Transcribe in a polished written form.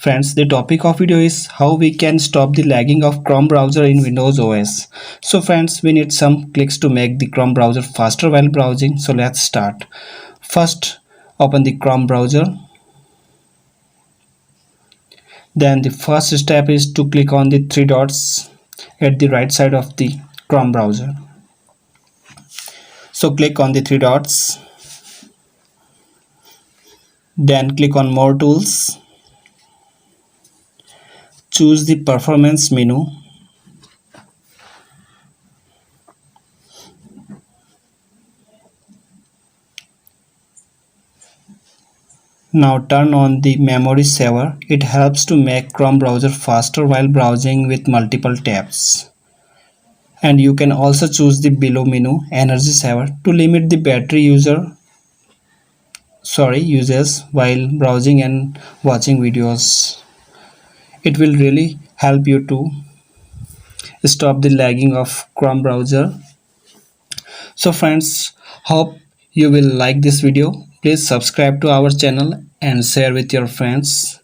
Friends, the topic of video is how we can stop the lagging of Chrome browser in Windows OS. So friends, we need some clicks to make the Chrome browser faster while browsing. So let's start. First, open the Chrome browser. Then the first step is to click on the three dots at the right side of the Chrome browser. So click on the three dots. Then click on More Tools. Choose the Performance menu. Now turn on the memory saver. It helps to make Chrome browser faster while browsing with multiple tabs. And you can also choose the below menu energy saver to limit the battery uses while browsing and watching videos. It will really help you to stop the lagging of Chrome browser. So friends, hope you will like this video. Please subscribe to our channel and share with your friends.